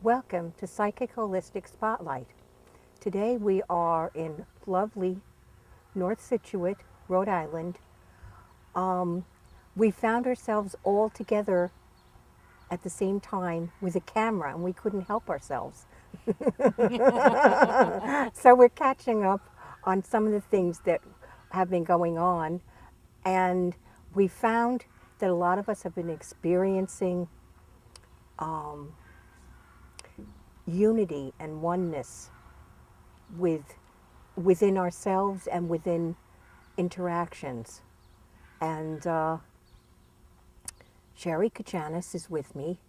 Welcome to Psychic Holistic Spotlight. Today we are in lovely North Scituate, Rhode Island. We found ourselves all together at the same time with a camera and we couldn't help ourselves. So we're catching up on some of the things that have been going on, and we found that a lot of us have been experiencing unity and oneness within ourselves and within interactions. And Sherry Kachanis is with me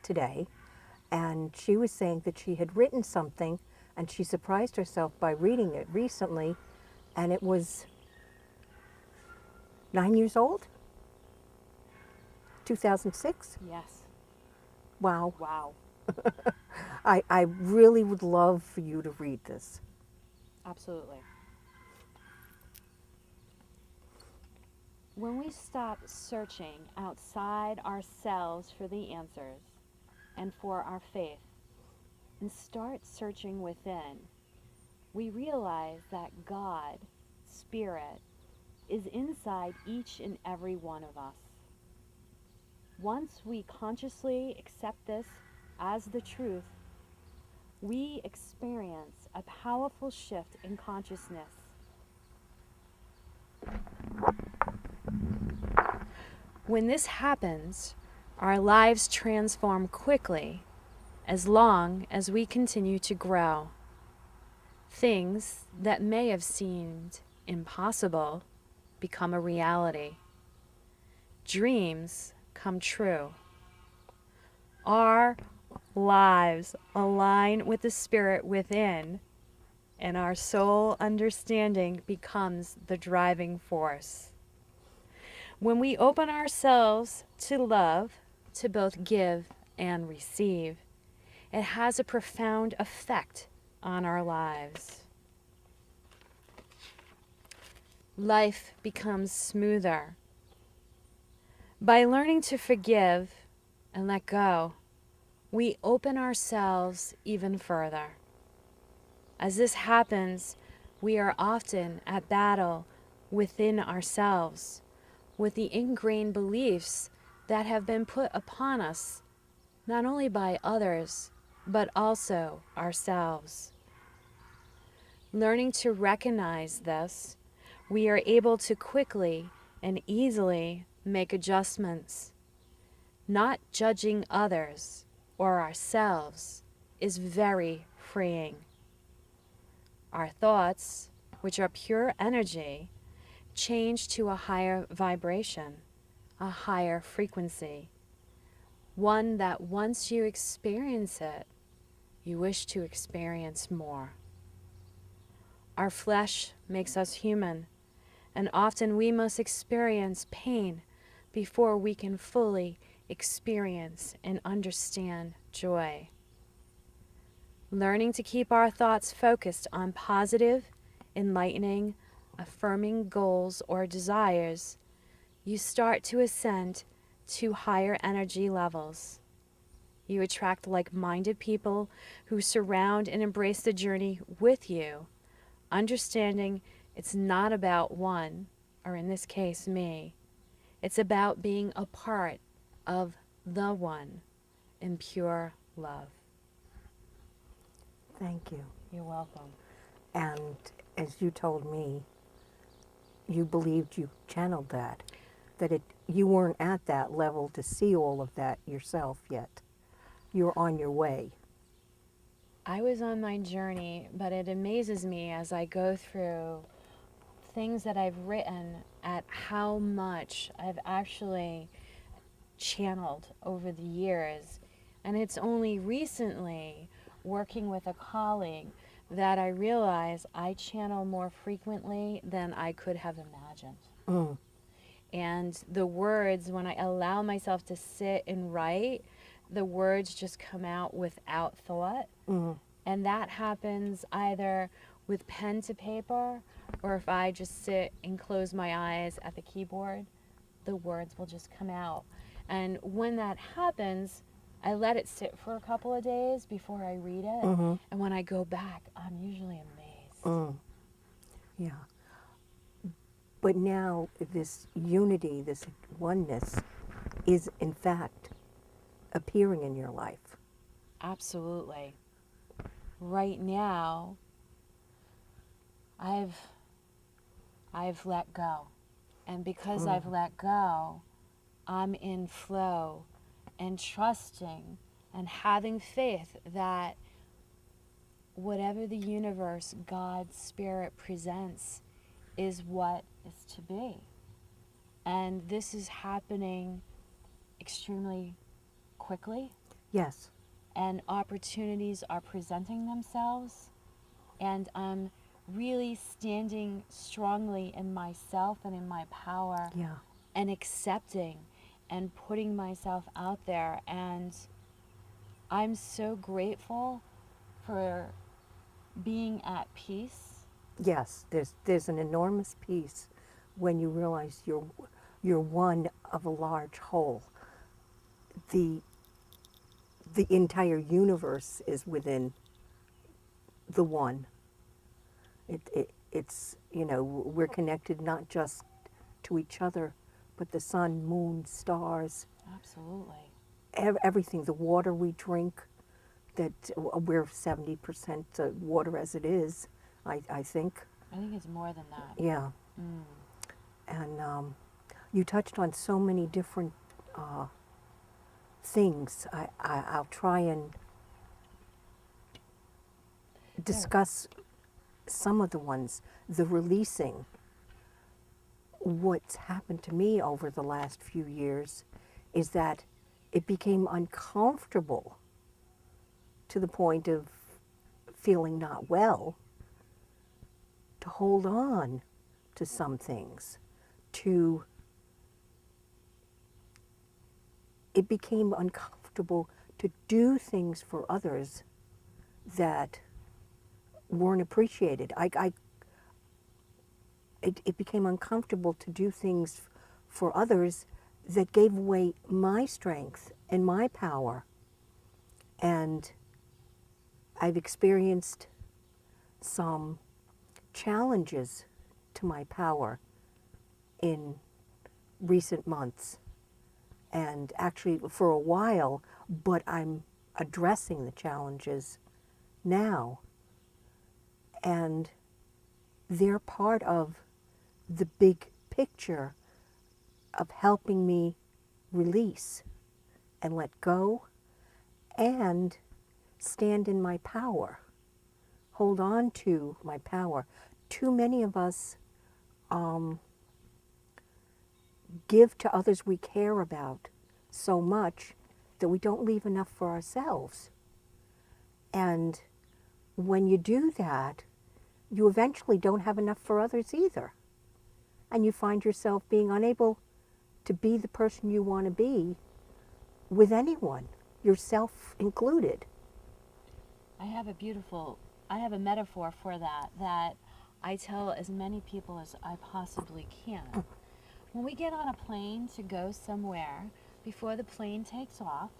today, and she was saying that she had written something and she surprised herself by reading it recently, and it was 9 years old, 2006. Yes. Wow. Wow. I really would love for you to read this. Absolutely. When we stop searching outside ourselves for the answers and for our faith and start searching within, we realize that God, Spirit, is inside each and every one of us. Once we consciously accept this as the truth, we experience a powerful shift in consciousness. When this happens, our lives transform quickly as long as we continue to grow. Things that may have seemed impossible become a reality. Dreams come true. Our lives align with the spirit within, and our soul understanding becomes the driving force. When we open ourselves to love, to both give and receive, it has a profound effect on our lives. Life becomes smoother. By learning to forgive and let go, we open ourselves even further. As this happens, we are often at battle within ourselves with the ingrained beliefs that have been put upon us, not only by others, but also ourselves. Learning to recognize this, we are able to quickly and easily make adjustments. Not judging others or ourselves is very freeing. Our thoughts, which are pure energy, change to a higher vibration, a higher frequency, one that once you experience it, you wish to experience more. Our flesh makes us human, and often we must experience pain before we can fully experience and understand joy. Learning to keep our thoughts focused on positive, enlightening, affirming goals or desires, you start to ascend to higher energy levels. You attract like-minded people who surround and embrace the journey with you, understanding it's not about one, or in this case, me. It's about being a part of the one in pure love. Thank you. You're welcome. And as you told me, you believed you channeled that you weren't at that level to see all of that yourself yet. You're on your way. I was on my journey, but it amazes me as I go through things that I've written at how much I've actually channeled over the years. And it's only recently, working with a colleague, that I realize I channel more frequently than I could have imagined. Mm. And the words, when I allow myself to sit and write, the words just come out without thought. Mm. And that happens either with pen to paper, or if I just sit and close my eyes at the keyboard, the words will just come out. And when that happens, I let it sit for a couple of days before I read it. Mhm. And when I go back, I'm usually amazed. Mm. Yeah. But now this unity, this oneness, is in fact appearing in your life. Absolutely. Right now, I've let go. And because I've let go, I'm in flow and trusting and having faith that whatever the universe, God's spirit presents is what is to be. And this is happening extremely quickly, Yes. and opportunities are presenting themselves, and I'm really standing strongly in myself and in my power Yeah. and accepting and putting myself out there. And I'm so grateful for being at peace. Yes. There's an enormous peace when you realize you're one of a large whole. The the entire universe is within the one. It's, we're connected not just to each other, but the sun, moon, stars, Absolutely. everything, the water we drink, that we're 70% water as it is, I think. I think it's more than that. Yeah. Mm. And you touched on so many different things. I'll try and There, discuss some of the ones. The releasing. What's happened to me over the last few years is that it became uncomfortable to the point of feeling not well to hold on to some things, to it became uncomfortable to do things for others that weren't appreciated. It became uncomfortable to do things for others that gave away my strength and my power. And I've experienced some challenges to my power in recent months, and actually for a while, but I'm addressing the challenges now, and they're part of the big picture of helping me release and let go and stand in my power, hold on to my power. Too many of us give to others we care about so much that we don't leave enough for ourselves. And when you do that, you eventually don't have enough for others either. And you find yourself being unable to be the person you want to be with anyone, yourself included. I have a metaphor for that, that I tell as many people as I possibly can. When we get on a plane to go somewhere, before the plane takes off,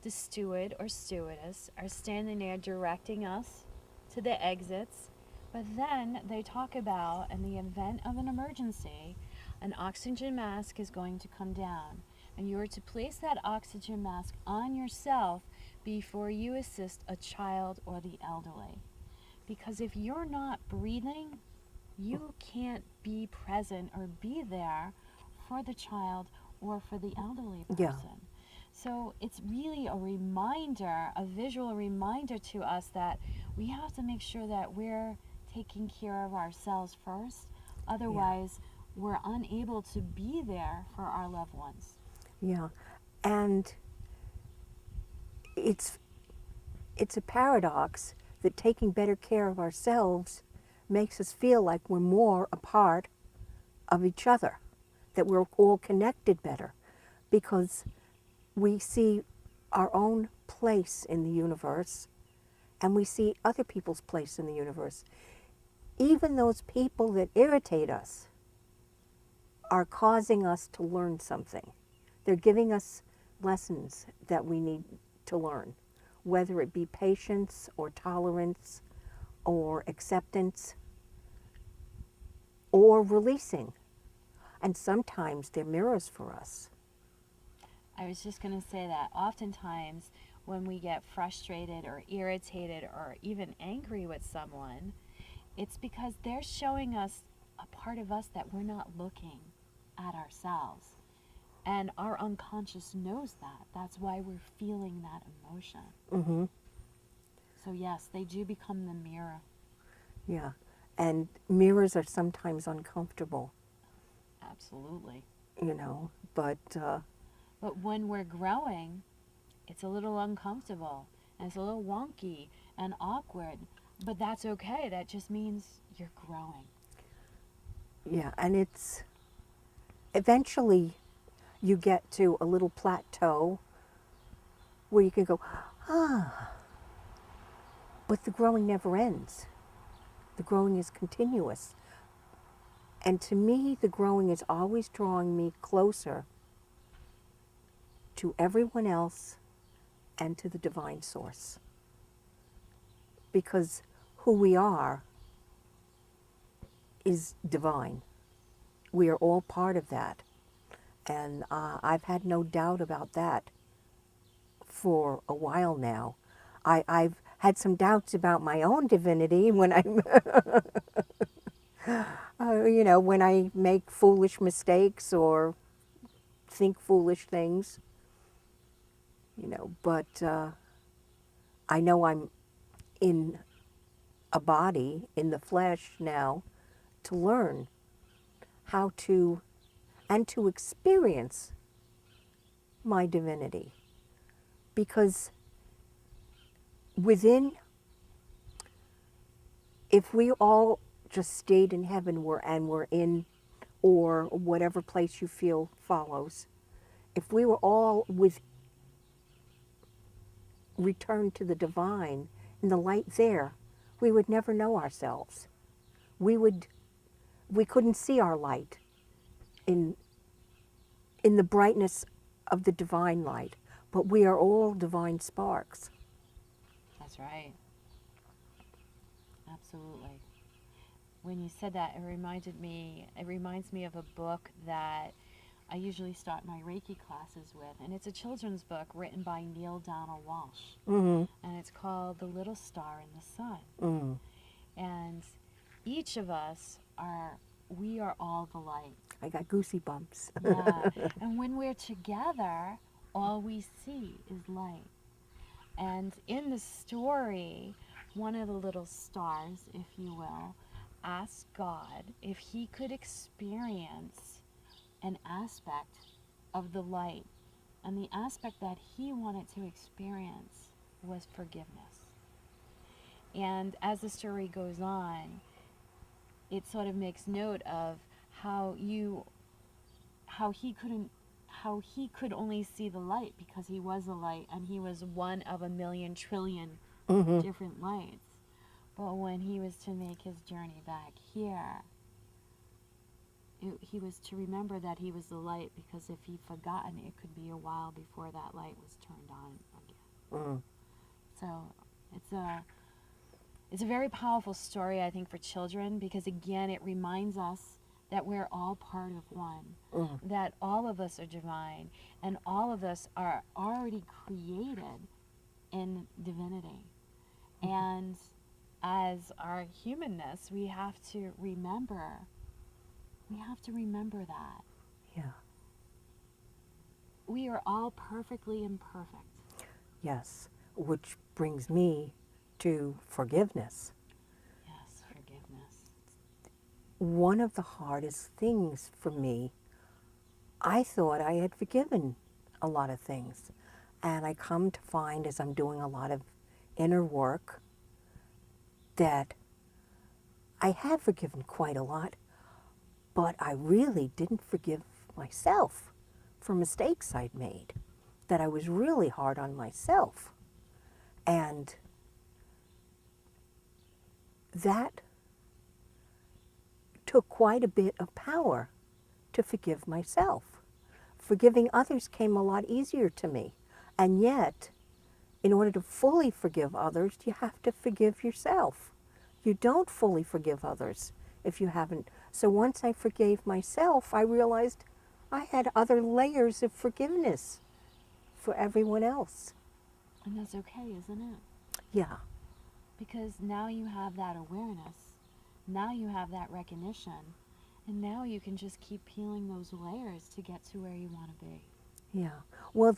the steward or stewardess are standing there directing us to the exits. But then they talk about, in the event of an emergency, an oxygen mask is going to come down. And you are to place that oxygen mask on yourself before you assist a child or the elderly. Because if you're not breathing, you can't be present or be there for the child or for the elderly person. Yeah. So it's really a reminder, a visual reminder to us that we have to make sure that we're taking care of ourselves first. Otherwise, we're unable to be there for our loved ones. Yeah. And it's a paradox that taking better care of ourselves makes us feel like we're more a part of each other, that we're all connected better, because we see our own place in the universe and we see other people's place in the universe. Even those people that irritate us are causing us to learn something. They're giving us lessons that we need to learn, whether it be patience or tolerance or acceptance or releasing. And sometimes they're mirrors for us. I was just going to say that oftentimes when we get frustrated or irritated or even angry with someone, it's because they're showing us a part of us that we're not looking at ourselves. And our unconscious knows that. That's why we're feeling that emotion. Mm-hmm. So, yes, they do become the mirror. Yeah. And mirrors are sometimes uncomfortable, Absolutely. but But when we're growing, it's a little uncomfortable and it's a little wonky and awkward. But that's okay. That just means you're growing. yeah, and it's eventually you get to a little plateau where you can go, ah, but the growing never ends. The growing is continuous. And to me, the growing is always drawing me closer to everyone else and to the divine source. Because who we are is divine. We are all part of that. And I've had no doubt about that for a while now. I've had some doubts about my own divinity when when I make foolish mistakes or think foolish things, but I know I'm in a body, in the flesh now, to learn how to, and to experience my divinity. Because within, if we all just stayed in heaven and were in, or whatever place you feel follows, if we were all returned to the divine and the light there, we would never know ourselves. We couldn't see our light in the brightness of the divine light, but we are all divine sparks. That's right. Absolutely. When you said that, it reminds me of a book that I usually start my Reiki classes with, and it's a children's book written by Neil Donald Walsh, Mm-hmm. and it's called The Little Star in the Sun. Mm-hmm. And each of us we are all the light. I got goosey bumps. Yeah. And when we're together, all we see is light. And in the story, one of the little stars, if you will, asked God if he could experience an aspect of the light. And the aspect that he wanted to experience was forgiveness. And as the story goes on, it sort of makes note of how how he could only see the light because he was a light and he was one of a million trillion Mm-hmm. different lights. But when he was to make his journey back here, he was to remember that he was the light, because if he'd forgotten, it could be a while before that light was turned on again. Mm-hmm. So it's a very powerful story, I think, for children, because again, it reminds us that we're all part of one, Mm-hmm. that all of us are divine, and all of us are already created in divinity. Mm-hmm. And as our humanness, we have to remember that. Yeah. We are all perfectly imperfect. Yes. Which brings me to forgiveness. Yes, forgiveness. One of the hardest things for me, I thought I had forgiven a lot of things. And I come to find, as I'm doing a lot of inner work, that I have forgiven quite a lot, but I really didn't forgive myself for mistakes I'd made, that I was really hard on myself. And that took quite a bit of power to forgive myself. Forgiving others came a lot easier to me. And yet, in order to fully forgive others, you have to forgive yourself. You don't fully forgive others if you haven't. So once I forgave myself, I realized I had other layers of forgiveness for everyone else. And that's okay, isn't it? Yeah, Because now you have that awareness. Now you have that recognition. And now you can just keep peeling those layers to get to where you want to be. yeah. Well,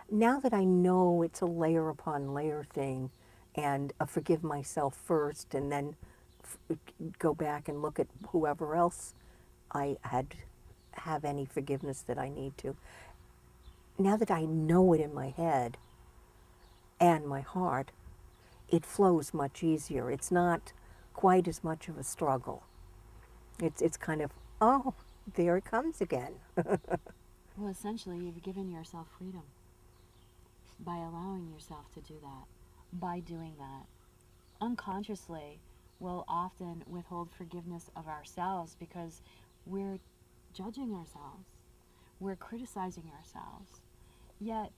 now that I know it's a layer upon layer thing, and forgive myself first, and then f- go back and look at whoever else I had have any forgiveness that I need to. Now that I know it in my head and my heart, it flows much easier. It's not quite as much of a struggle. It's kind of, oh, there it comes again. Well, essentially, you've given yourself freedom by allowing yourself to do that. By doing that, unconsciously, we'll often withhold forgiveness of ourselves because we're judging ourselves, we're criticizing ourselves. Yet,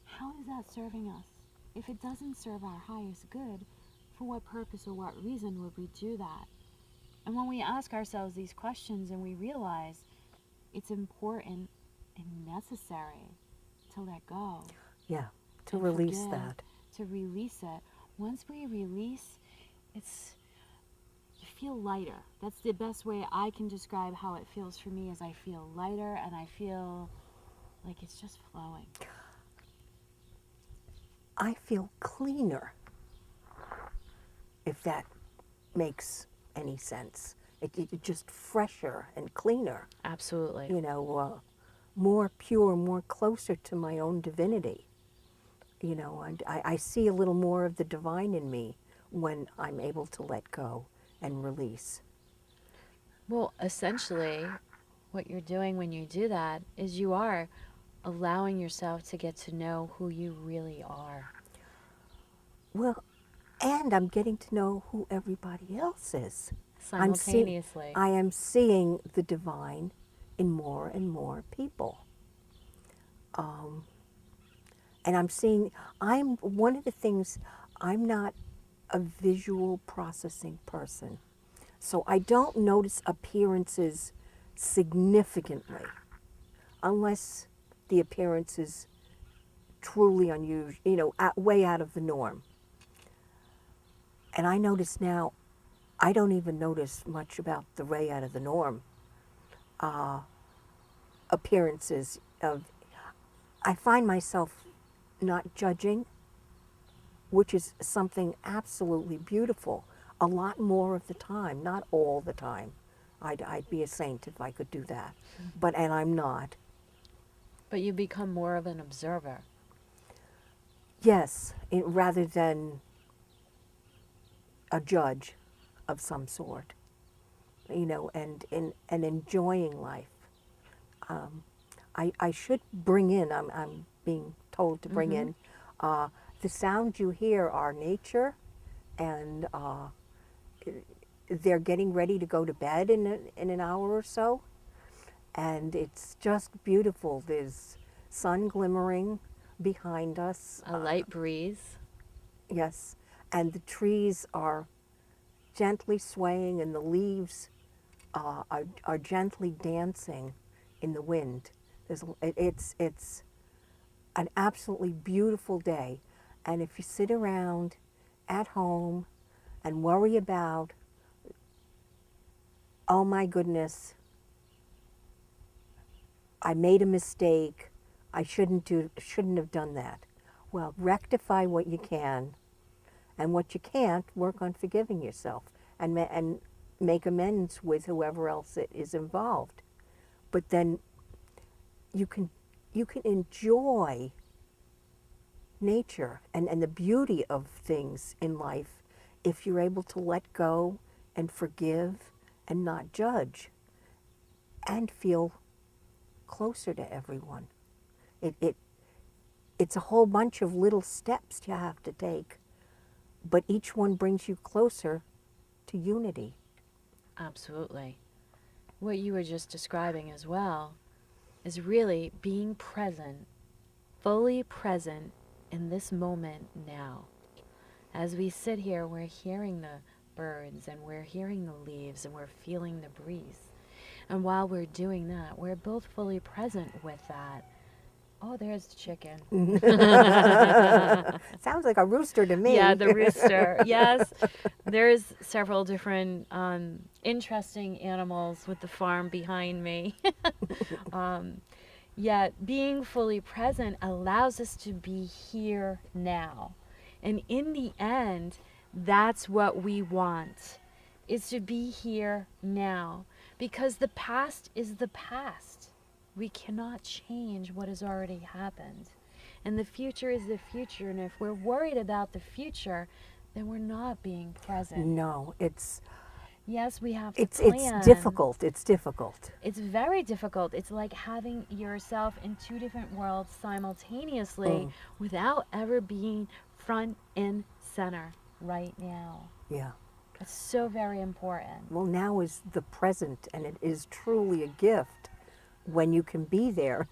how is that serving us? If it doesn't serve our highest good, for what purpose or what reason would we do that? And when we ask ourselves these questions and we realize it's important and necessary to let go Yeah, to and release forgive, that. to release it. Once we release, it's you feel lighter. That's the best way I can describe how it feels for me is I feel lighter and I feel like it's just flowing. I feel cleaner, if that makes any sense. It just fresher and cleaner, Absolutely. you know, more pure, more closer to my own divinity. You know, and I see a little more of the divine in me when I'm able to let go and release. Well, essentially, what you're doing when you do that is you are allowing yourself to get to know who you really are. Well, and I'm getting to know who everybody else is. I'm seeing, Simultaneously. I am seeing the divine in more and more people. Um, and I'm seeing, I'm one of the things, I'm not a visual processing person. So I don't notice appearances significantly unless the appearance is truly unusual, you know, way out of the norm. And I notice now, I don't even notice much about the way out of the norm uh, appearances of. I find myself not judging, which is something absolutely beautiful. A lot more of the time, not all the time. I'd be a saint if I could do that, and I'm not. But you become more of an observer. Yes, rather than a judge of some sort, you know, and enjoying life. Um, I should bring in, I'm being told to bring Mm-hmm. in, uh, the sounds you hear are nature, and they're getting ready to go to bed in an hour or so, and it's just beautiful. There's sun glimmering behind us, A light breeze. yes, and the trees are gently swaying, and the leaves are gently dancing in the wind. It's an absolutely beautiful day. And if you sit around at home and worry about, oh my goodness, I made a mistake, shouldn't have done that. Well, rectify what you can, and what you can't, work on forgiving yourself and make amends with whoever else is involved. But then you can you can enjoy nature and the beauty of things in life if you're able to let go and forgive and not judge and feel closer to everyone. It, it, it's a whole bunch of little steps you have to take, but each one brings you closer to unity. Absolutely. What you were just describing as well is really being present, fully present in this moment now. As we sit here, we're hearing the birds and we're hearing the leaves and we're feeling the breeze. And while we're doing that, we're both fully present with that. Oh, there's the chicken. Sounds like a rooster to me. Yeah, the rooster. Yes, there's several different interesting animals with the farm behind me. Yet being fully present allows us to be here now. And in the end, that's what we want, is to be here now. Because the past is the past. We cannot change what has already happened. And the future is the future. And if we're worried about the future, then we're not being present. No, it's Yes, we have to it's plan. difficult. It's difficult. It's very difficult. It's like having yourself in two different worlds simultaneously without ever being front and center right now. Yeah. It's so very important. Well, now is the present, and it is truly a gift when you can be there.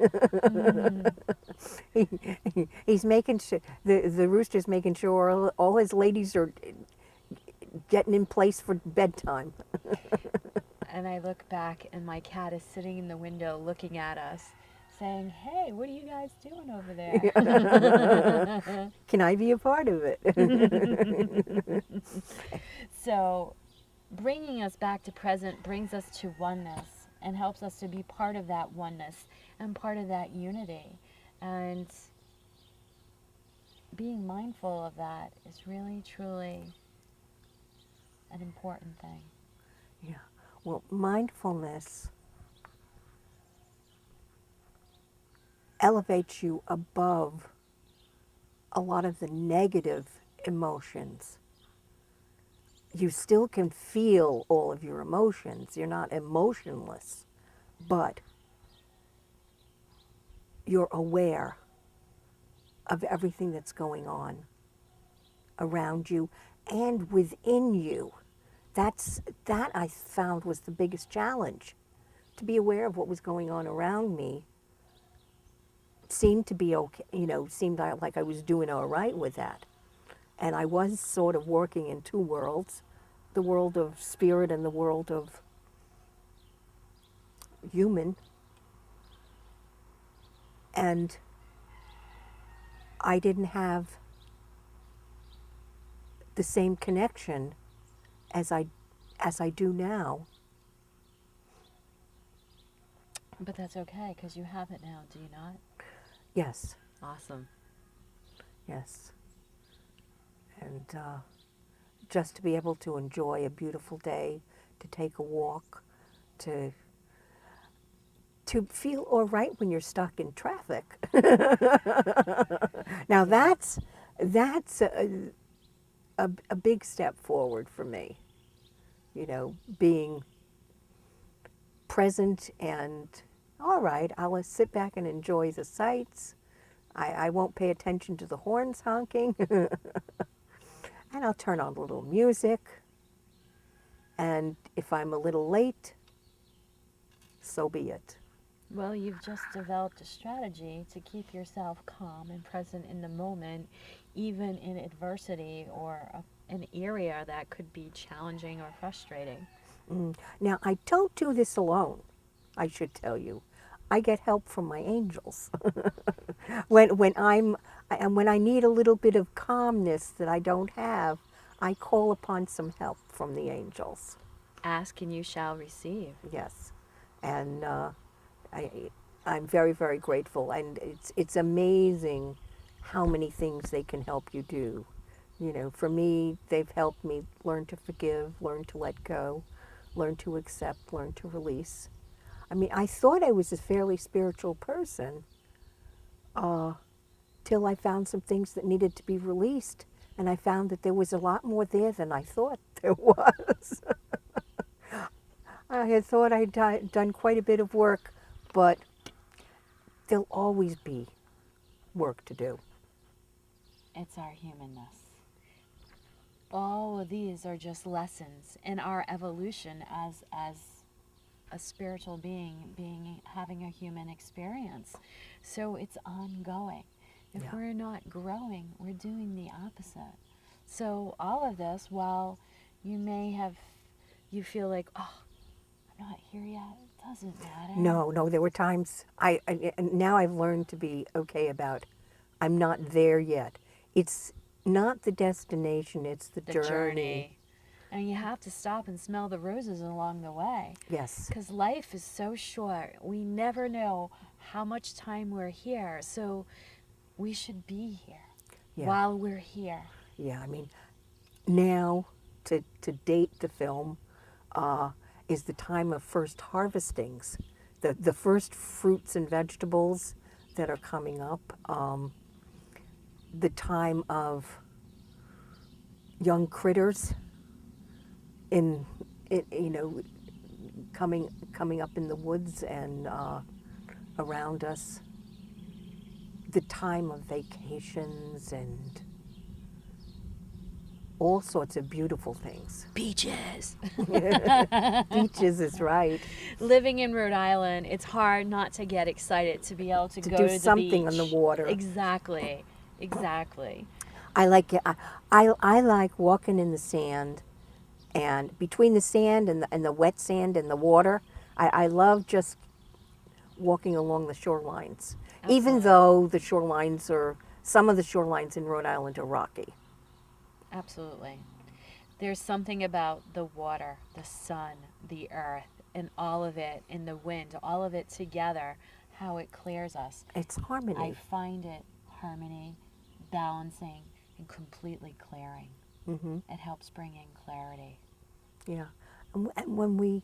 He's making sure, the rooster's making sure all his ladies are getting in place for bedtime. And I look back and my cat is sitting in the window looking at us saying, "Hey, what are you guys doing over there?" Can I be a part of it? So bringing us back to present brings us to oneness and helps us to be part of that oneness and part of that unity. And being mindful of that is really, truly an important thing. Yeah. Well, mindfulness elevates you above a lot of the negative emotions. You still can feel all of your emotions. You're not emotionless, but you're aware of everything that's going on around you and within you. That I found was the biggest challenge. To be aware of what was going on around me seemed to be okay, seemed like I was doing all right with that. And I was sort of working in two worlds, the world of spirit and the world of human. And I didn't have the same connection as I do now. But that's okay because you have it now, do you not? Yes, Awesome. yes. And just to be able to enjoy a beautiful day, to take a walk, to feel all right when you're stuck in traffic. Now that's a big step forward for me. Being present and all right, I'll sit back and enjoy the sights. I won't pay attention to the horns honking. And I'll turn on a little music. And if I'm a little late, so be it. Well, you've just developed a strategy to keep yourself calm and present in the moment, even in adversity or an area that could be challenging or frustrating. Now, I don't do this alone, I should tell you. I get help from my angels. when I need a little bit of calmness that I don't have, I call upon some help from the angels. Ask and you shall receive. Yes, and I'm very, very grateful, and it's amazing how many things they can help you do. For me, they've helped me learn to forgive, learn to let go, learn to accept, learn to release. I mean, I thought I was a fairly spiritual person till I found some things that needed to be released, and I found that there was a lot more there than I thought there was. I had thought I'd done quite a bit of work, but there'll always be work to do. It's our humanness. All of these are just lessons in our evolution as a spiritual being having a human experience. So it's ongoing. If Yeah. we're not growing, we're doing the opposite. So all of this, while you may have, you feel like, oh, I'm not here yet, it doesn't matter. No, no, there were times and now I've learned to be okay about I'm not there yet. It's not the destination, it's the The journey. journey. And you have to stop and smell the roses along the way. Yes. Because life is so short. We never know how much time we're here. So we should be here Yeah. while we're here. Yeah, I mean, now to date the film is the time of first harvestings, the first fruits and vegetables that are coming up, the time of young critters in, you know, coming up in the woods and around us, the time of vacations and all sorts of beautiful things. Beaches. Beaches is right. Living in Rhode Island, it's hard not to get excited to be able to To go do to the something beach. on the water. Exactly. Exactly. I like it. I like walking in the sand, and between the sand and the wet sand and the water, I love just walking along the shorelines. Even Absolutely. though the shorelines are some of the shorelines in Rhode Island are rocky. Absolutely. There's something about the water, the sun, the earth, and all of it, and the wind, all of it together, how it clears us. It's I harmony. find it harmony, balancing, and completely clearing. Hmm. It helps bring in clarity. Yeah, and when we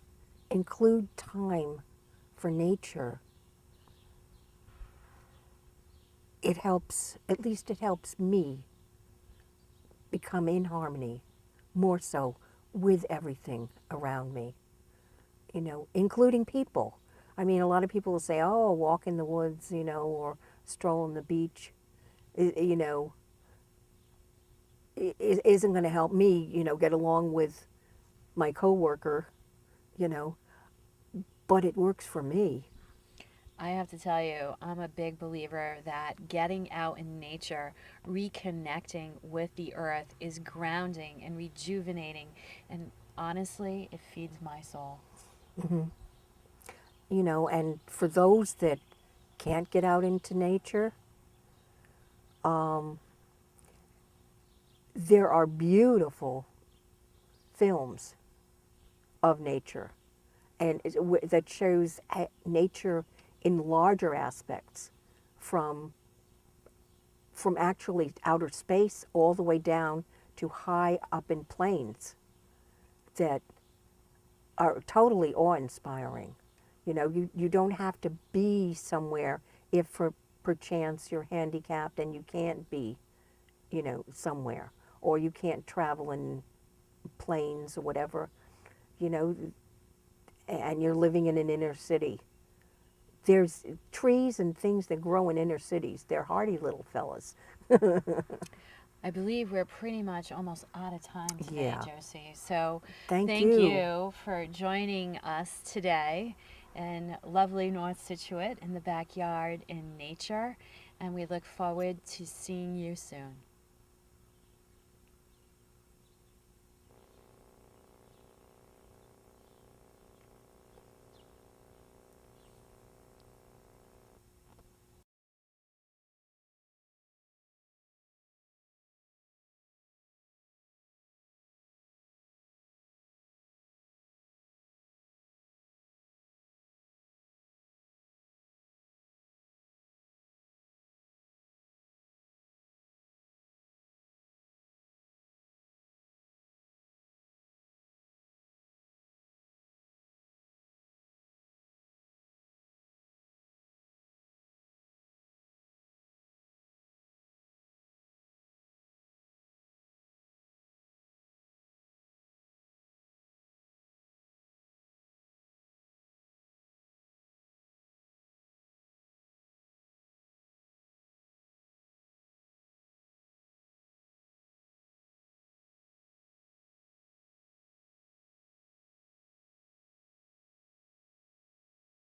include time for nature, it helps. At least it helps me become in harmony, more so with everything around me. You know, including people. I mean, a lot of people will say, "Oh, walk in the woods," you know, or stroll on the beach. You know, isn't going to help me. You know, get along with my coworker. You know, but it works for me. I have to tell you, I'm a big believer that getting out in nature, reconnecting with the earth is grounding and rejuvenating. And honestly, it feeds my soul. Hmm. You know, and for those that can't get out into nature, um, there are beautiful films of nature, and that shows nature in larger aspects, from actually outer space all the way down to high up in plains, that are totally awe-inspiring. You know, you don't have to be somewhere if for perchance you're handicapped and you can't be, you know, somewhere, or you can't travel in planes or whatever, you know, and you're living in an inner city. There's trees and things that grow in inner cities. They're hardy little fellas. I believe we're pretty much almost out of time today, Yeah. Josie. So Thank thank you. you for joining us today in lovely North Situate in the backyard in nature. And we look forward to seeing you soon.